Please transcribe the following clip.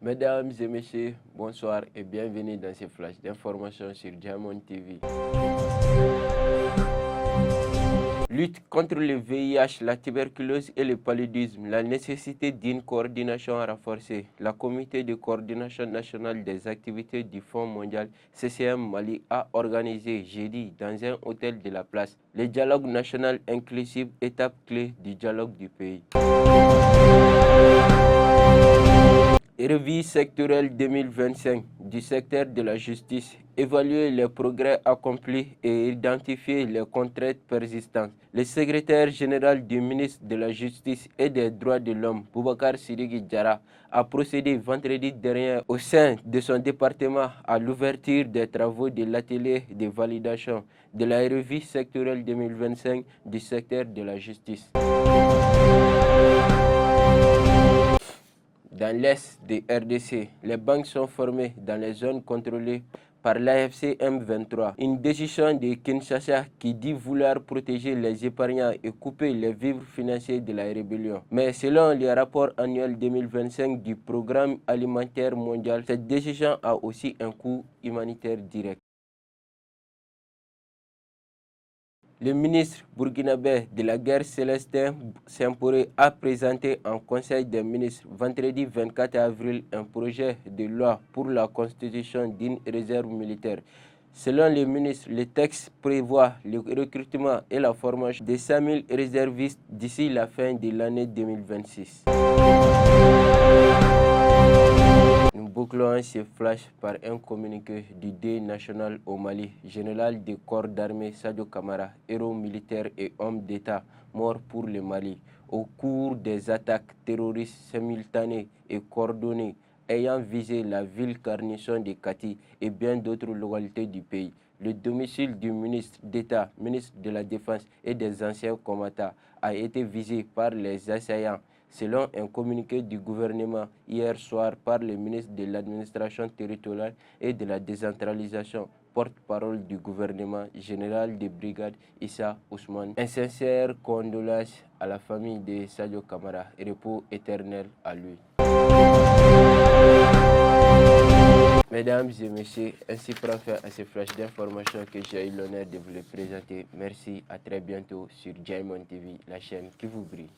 Mesdames et messieurs, bonsoir et bienvenue dans ce flash d'informations sur Diamond TV. Lutte contre le VIH, la tuberculose et le paludisme, la nécessité d'une coordination renforcée. La Comité de coordination nationale des activités du Fonds mondial CCM Mali a organisé jeudi dans un hôtel de la place le dialogue national inclusif, étape clé du dialogue du pays. Revue sectorielle 2025 du secteur de la justice, évaluer les progrès accomplis et identifier les contraintes persistantes. Le secrétaire général du ministre de la Justice et des Droits de l'Homme, Boubacar Sidiki Diarra, a procédé vendredi dernier au sein de son département à l'ouverture des travaux de l'atelier de validation de la revue sectorielle 2025 du secteur de la justice. Dans l'est de RDC, les banques sont formées dans les zones contrôlées par l'AFC M23. Une décision de Kinshasa qui dit vouloir protéger les épargnants et couper les vivres financiers de la rébellion. Mais selon le rapport annuel 2025 du Programme alimentaire mondial, cette décision a aussi un coût humanitaire direct. Le ministre burkinabé de la guerre Célestin Sempore a présenté en Conseil des ministres vendredi 24 avril un projet de loi pour la constitution d'une réserve militaire. Selon le ministre, le texte prévoit le recrutement et la formation de 100 000 réservistes d'ici la fin de l'année 2026. Nous bouclons ce flash par un communiqué du deuil national au Mali. Général des corps d'armée Sadio Kamara, héros militaire et homme d'État, mort pour le Mali au cours des attaques terroristes simultanées et coordonnées ayant visé la ville garnison de Kati et bien d'autres localités du pays. Le domicile du ministre d'État, ministre de la Défense et des anciens combattants a été visé par les assaillants. Selon un communiqué du gouvernement hier soir par le ministre de l'administration territoriale et de la décentralisation, porte-parole du gouvernement, général de brigade Issa Ousmane. Un sincère condoléance à la famille de Sadio Kamara et repos éternel à lui. Mesdames et messieurs, ainsi prend fin à ce flash d'informations que j'ai eu l'honneur de vous les présenter. Merci, à très bientôt sur Diamond TV, la chaîne qui vous brille.